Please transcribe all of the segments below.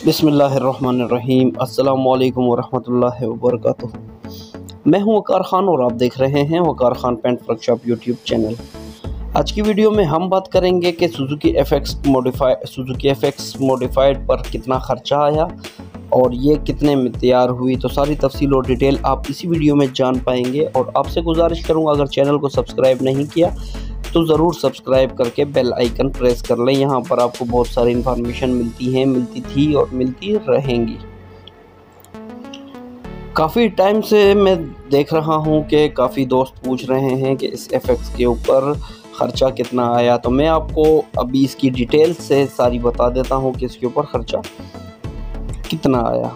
बिस्मिल्लाहिर्रहमानिर्रहीम। अस्सलामु अलैकुम वरहमतुल्लाहि वबरकातुहू। मैं हूं वकार ख़ान और आप देख रहे हैं Waqar Khan paint workshop YouTube channel. आज की वीडियो में हम बात करेंगे कि सुजुकी एफएक्स मॉडिफाइड पर कितना ख़र्चा आया और ये कितने में तैयार हुई। तो सारी तफसील और डिटेल आप इसी वीडियो में जान पाएंगे। और आपसे गुजारिश करूँगा, अगर चैनल को सब्सक्राइब नहीं किया तो ज़रूर सब्सक्राइब करके बेल आइकन प्रेस कर लें। यहाँ पर आपको बहुत सारी इन्फॉर्मेशन मिलती थी और मिलती रहेंगी। काफ़ी टाइम से मैं देख रहा हूँ कि काफ़ी दोस्त पूछ रहे हैं कि इस एफएक्स के ऊपर ख़र्चा कितना आया। तो मैं आपको अभी इसकी डिटेल से सारी बता देता हूँ कि इसके ऊपर ख़र्चा कितना आया।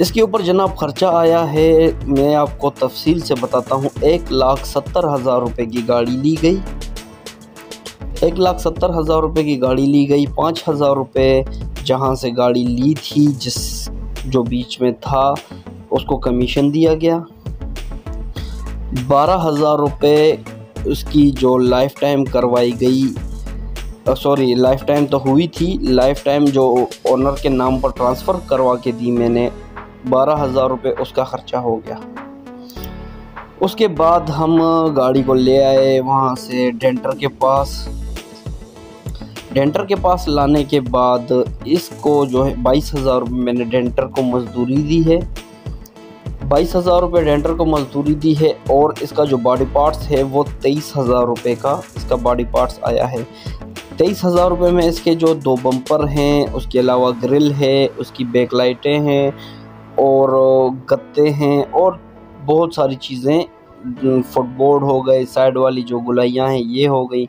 इसके ऊपर जनाब ख़र्चा आया है, मैं आपको तफसील से बताता हूँ। 1,70,000 रुपये की गाड़ी ली गई। 1,70,000 रुपये की गाड़ी ली गई। 5,000 रुपये जहाँ से गाड़ी ली थी, जो बीच में था, उसको कमीशन दिया गया। 12,000 रुपये उसकी जो लाइफ टाइम करवाई गई, लाइफ टाइम तो हुई थी, लाइफ टाइम जो ओनर के नाम पर ट्रांसफ़र करवा के दी मैंने, 12,000 रुपये उसका ख़र्चा हो गया। उसके बाद हम गाड़ी को ले आए वहाँ से डेंटर के पास। डेंटर के पास लाने के बाद इसको जो है 22,000 रुपये मैंने डेंटर को मजदूरी दी है। 22,000 रुपये डेंटर को मजदूरी दी है। और इसका जो बॉडी पार्ट्स है वो 23,000 रुपये का इसका बॉडी पार्ट्स आया है। 23,000 रुपये में इसके जो 2 बम्पर हैं, उसके अलावा ग्रिल है, उसकी बैक लाइटें हैं और गत्ते हैं और बहुत सारी चीज़ें, फुटबोर्ड हो गए, साइड वाली जो गुलाइयाँ हैं ये हो गई।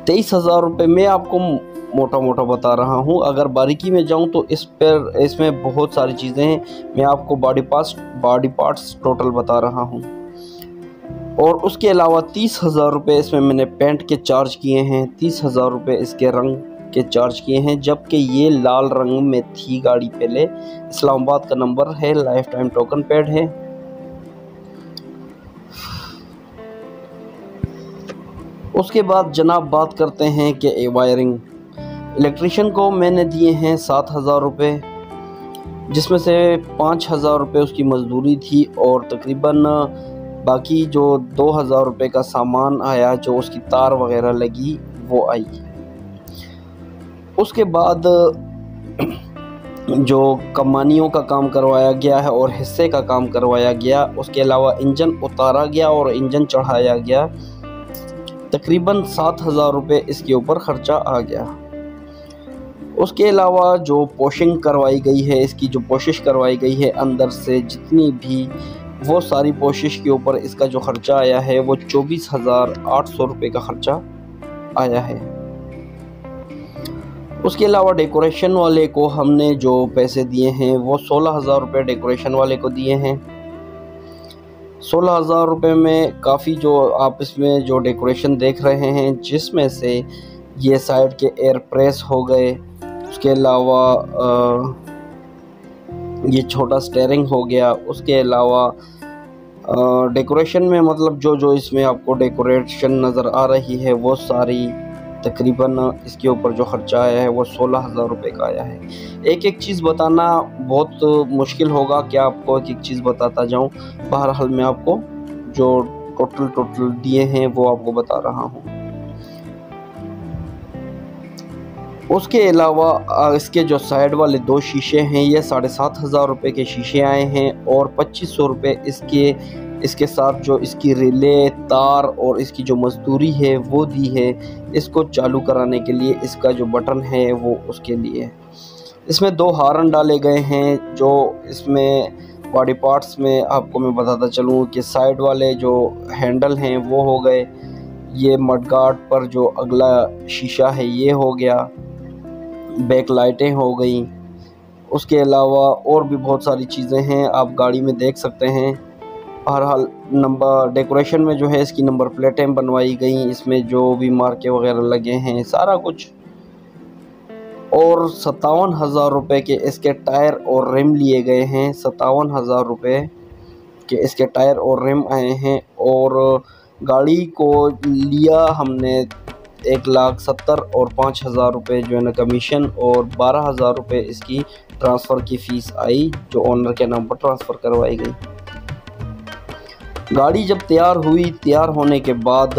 23,000 रुपये में आपको मोटा मोटा बता रहा हूँ। अगर बारीकी में जाऊँ तो इसमें बहुत सारी चीज़ें हैं। मैं आपको बॉडी पार्ट्स टोटल बता रहा हूँ। और उसके अलावा 30,000 रुपये इसमें मैंने पेंट के चार्ज किए हैं। 30,000 रुपये इसके रंग के चार्ज किए हैं, जबकि ये लाल रंग में थी गाड़ी। पहले इस्लामाबाद का नंबर है, लाइफ टाइम टोकन पैड है। उसके बाद जनाब बात करते हैं कि वायरिंग। इलेक्ट्रीशियन को मैंने दिए हैं 7,000 रुपये, जिसमें से 5,000 रुपये उसकी मजदूरी थी और तकरीबन बाकी जो 2,000 रुपये का सामान आया, जो उसकी तार वगैरह लगी, वो आई। उसके बाद जो कमानियों का काम करवाया गया है और हिस्से का काम करवाया गया, उसके अलावा इंजन उतारा गया और इंजन चढ़ाया गया। तकरीबन 7,000 रुपये इसके ऊपर ख़र्चा आ गया। उसके अलावा जो पोशिंग करवाई गई है, इसकी जो पोशिश करवाई गई है अंदर से जितनी भी, वो सारी पोशिश के ऊपर इसका जो ख़र्चा आया है वो 24,800 रुपये का ख़र्चा आया है। उसके अलावा डेकोरेशन वाले को हमने जो पैसे दिए हैं वो 16,000 रुपये डेकोरेशन वाले को दिए हैं। 16,000 रुपये में काफ़ी जो आप इसमें जो डेकोरेशन देख रहे हैं, जिसमें से ये साइड के एयर प्रेस हो गए, उसके अलावा ये छोटा स्टेयरिंग हो गया। उसके अलावा डेकोरेशन में मतलब जो इसमें आपको डेकोरेशन नज़र आ रही है, वो सारी तकरीबन इसके ऊपर जो ख़र्चा आया है वो 16,000 रुपये का आया है। एक एक चीज़ बताना बहुत मुश्किल होगा कि आपको एक एक चीज़ बताता जाऊं। बहरहाल मैं आपको जो टोटल दिए हैं वो आपको बता रहा हूं। उसके अलावा इसके जो साइड वाले 2 शीशे हैं, ये 7,500 रुपये के शीशे आए हैं। और 2,500 रुपये इसके साथ जो इसकी रिले, तार और इसकी जो मजदूरी है वो दी है। इसको चालू कराने के लिए इसका जो बटन है वो उसके लिए। इसमें 2 हार्न डाले गए हैं। जो इसमें बॉडी पार्ट्स में आपको मैं बताता चलूँ कि साइड वाले जो हैंडल हैं वो हो गए। ये मडगार्ड पर जो अगला शीशा है ये हो गया। बैक लाइटें हो गई। उसके अलावा और भी बहुत सारी चीज़ें हैं, आप गाड़ी में देख सकते हैं। बहरहाल नंबर डेकोरेशन में जो है इसकी नंबर प्लेटें बनवाई गई, इसमें जो भी मार्के वगैरह लगे हैं, सारा कुछ। और 57,000 रुपये के इसके टायर और रिम लिए गए हैं। 57,000 रुपये के इसके टायर और रिम आए हैं। और गाड़ी को लिया हमने 1,70,000 और 5,000 रुपये जो है ना कमीशन और 12,000 रुपये इसकी ट्रांसफ़र की फ़ीस आई जो ओनर के नाम पर ट्रांसफ़र करवाई गई। गाड़ी जब तैयार हुई, तैयार होने के बाद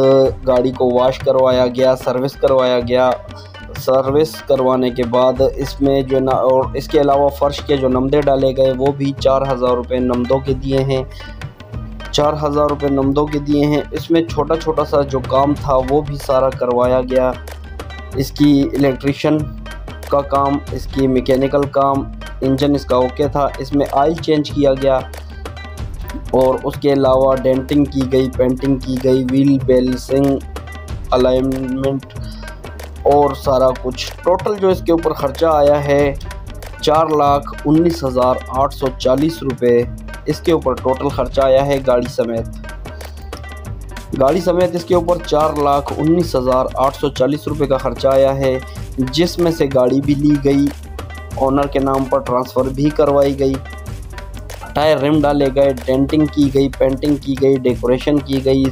गाड़ी को वॉश करवाया गया, सर्विस करवाया गया। सर्विस करवाने के बाद इसमें जो ना और इसके अलावा फ़र्श के जो नमदे डाले गए वो भी 4,000 रुपये नमदों के दिए हैं। 4,000 रुपये नमदों के दिए हैं। इसमें छोटा छोटा सा जो काम था वो भी सारा करवाया गया। इसकी इलेक्ट्रिशियन का काम, इसकी मैकेनिकल काम, इंजन इसका ओके था। इसमें ऑयल चेंज किया गया और उसके अलावा डेंटिंग की गई, पेंटिंग की गई, व्हील बैलेंसिंग, अलाइनमेंट और सारा कुछ। टोटल जो इसके ऊपर ख़र्चा आया है 4,19,840 रुपये इसके ऊपर टोटल ख़र्चा आया है गाड़ी समेत। गाड़ी समेत इसके ऊपर 4,19,840 रुपये का ख़र्चा आया है, जिसमें से गाड़ी भी ली गई, ओनर के नाम पर ट्रांसफ़र भी करवाई गई, टायर रिम डाले गए, डेंटिंग की गई, पेंटिंग की गई, डेकोरेशन की गई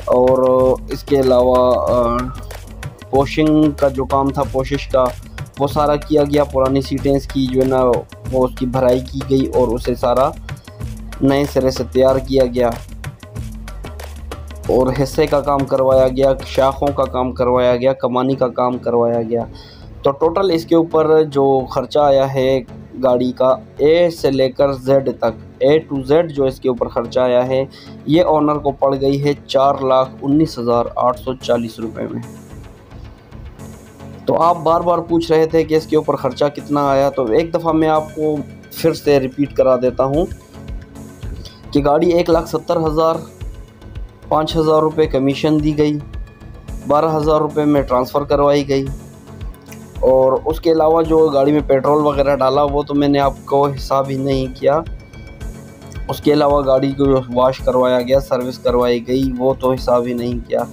और इसके अलावा वॉशिंग का जो काम था, पोशिश का, वो सारा किया गया। पुरानी सीटें इसकी जो है ना वो उसकी भराई की गई और उसे सारा नए सिरे से तैयार किया गया और हिस्से का काम करवाया गया, शाखों का काम करवाया गया, कमानी का काम करवाया गया। तो टोटल इसके ऊपर जो ख़र्चा आया है गाड़ी का ए से लेकर जेड तक, A to Z जो इसके ऊपर ख़र्चा आया है, ये ओनर को पड़ गई है 4,19,840 रुपये में। तो आप बार बार पूछ रहे थे कि इसके ऊपर ख़र्चा कितना आया, तो एक दफ़ा मैं आपको फिर से रिपीट करा देता हूँ कि गाड़ी 1,70,000, 5,000 रुपये कमीशन दी गई, 12,000 रुपये में ट्रांसफ़र करवाई गई और उसके अलावा जो गाड़ी में पेट्रोल वगैरह डाला वो तो मैंने आपको हिसाब ही नहीं किया। उसके अलावा गाड़ी को वॉश करवाया गया, सर्विस करवाई गई, वो तो हिसाब ही नहीं किया।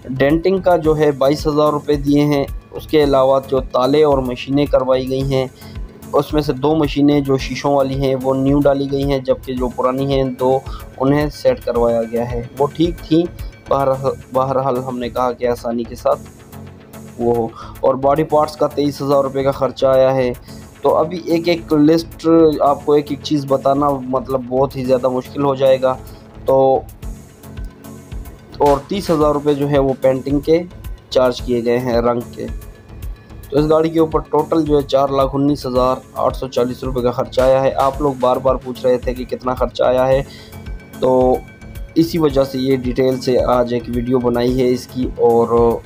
डेंटिंग का जो है 22,000 रुपये दिए हैं। उसके अलावा जो ताले और मशीनें करवाई गई हैं, उसमें से 2 मशीनें जो शीशों वाली हैं वो न्यू डाली गई हैं, जबकि जो पुरानी हैं 2 उन्हें सेट करवाया गया है। वो ठीक थी, बहरहाल हमने कहा कि आसानी के साथ वो। और बॉडी पार्ट्स का 23,000 रुपये का ख़र्चा आया है। तो अभी एक एक लिस्ट आपको एक एक चीज़ बताना मतलब बहुत ही ज़्यादा मुश्किल हो जाएगा। तो और 30,000 रुपये जो है वो पेंटिंग के चार्ज किए गए हैं, रंग के। तो इस गाड़ी के ऊपर टोटल जो है 4,19,840 रुपये का ख़र्चा आया है। आप लोग बार बार पूछ रहे थे कि कितना ख़र्चा आया है, तो इसी वजह से ये डिटेल से आज एक वीडियो बनाई है इसकी। और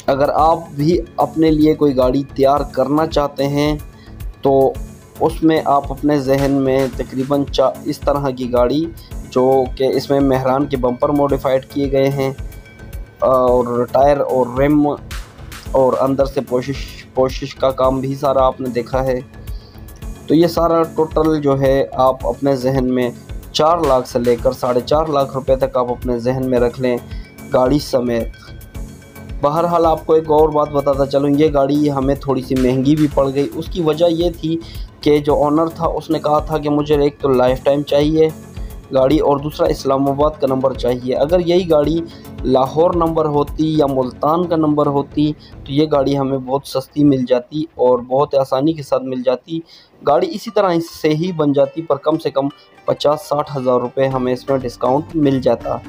अगर आप भी अपने लिए कोई गाड़ी तैयार करना चाहते हैं तो उसमें आप अपने जहन में तकरीबन इस तरह की गाड़ी जो कि इसमें मेहरान के बम्पर मॉडिफाइड किए गए हैं और टायर और रिम और अंदर से पोशिश का काम भी सारा आपने देखा है। तो ये सारा टोटल जो है आप अपने जहन में 4 लाख से लेकर 4.5 लाख रुपए तक आप अपने जहन में रख लें गाड़ी समेत। बहरहाल आपको एक और बात बताता चलूँ, ये गाड़ी हमें थोड़ी सी महंगी भी पड़ गई। उसकी वजह ये थी कि जो ओनर था उसने कहा था कि मुझे एक तो लाइफ टाइम चाहिए गाड़ी और दूसरा इस्लामाबाद का नंबर चाहिए। अगर यही गाड़ी लाहौर नंबर होती या मुल्तान का नंबर होती तो ये गाड़ी हमें बहुत सस्ती मिल जाती और बहुत आसानी के साथ मिल जाती। गाड़ी इसी तरह से ही बन जाती, पर कम से कम 50-60 हज़ार रुपये हमें इसमें डिस्काउंट मिल जाता।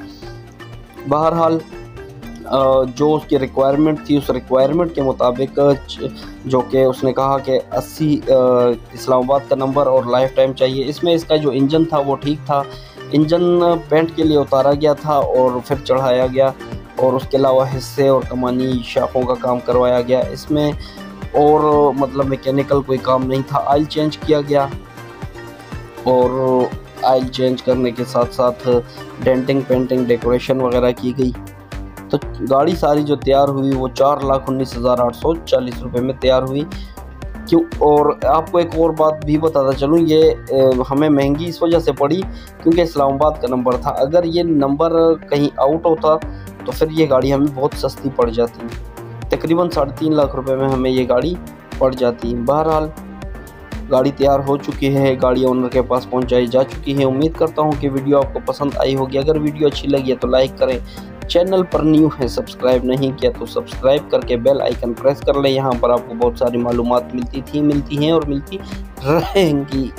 बहरहाल जो उसकी रिक्वायरमेंट थी उस रिक्वायरमेंट के मुताबिक जो कि उसने कहा कि 80 इस्लामाबाद का नंबर और लाइफ टाइम चाहिए। इसमें इसका जो इंजन था वो ठीक था, इंजन पेंट के लिए उतारा गया था और फिर चढ़ाया गया और उसके अलावा हिस्से और कमानी शाखों का काम करवाया गया इसमें, और मतलब मैकेनिकल कोई काम नहीं था। ऑयल चेंज किया गया और ऑयल चेंज करने के साथ साथ डेंटिंग पेंटिंग डेकोरेशन वगैरह की गई। तो गाड़ी सारी जो तैयार हुई वो 4,19,840 रुपये में तैयार हुई। क्यों, और आपको एक और बात भी बताता चलूँ, ये हमें महंगी इस वजह से पड़ी क्योंकि इस्लामाबाद का नंबर था। अगर ये नंबर कहीं आउट होता तो फिर ये गाड़ी हमें बहुत सस्ती पड़ जाती, तकरीबन 3.5 लाख रुपए में हमें ये गाड़ी पड़ जाती। बहरहाल गाड़ी तैयार हो चुकी है, गाड़ी ओनर के पास पहुंचाई जा चुकी है। उम्मीद करता हूं कि वीडियो आपको पसंद आई होगी। अगर वीडियो अच्छी लगी है तो लाइक करें, चैनल पर न्यू है, सब्सक्राइब नहीं किया तो सब्सक्राइब करके बेल आइकन प्रेस कर ले। यहाँ पर आपको बहुत सारी मालूमात मिलती हैं और मिलती रहेंगी।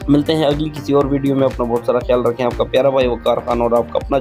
मिलते हैं अगली किसी और वीडियो में। अपना बहुत सारा ख्याल रखें। आपका प्यारा भाई वकार खान और आपका अपना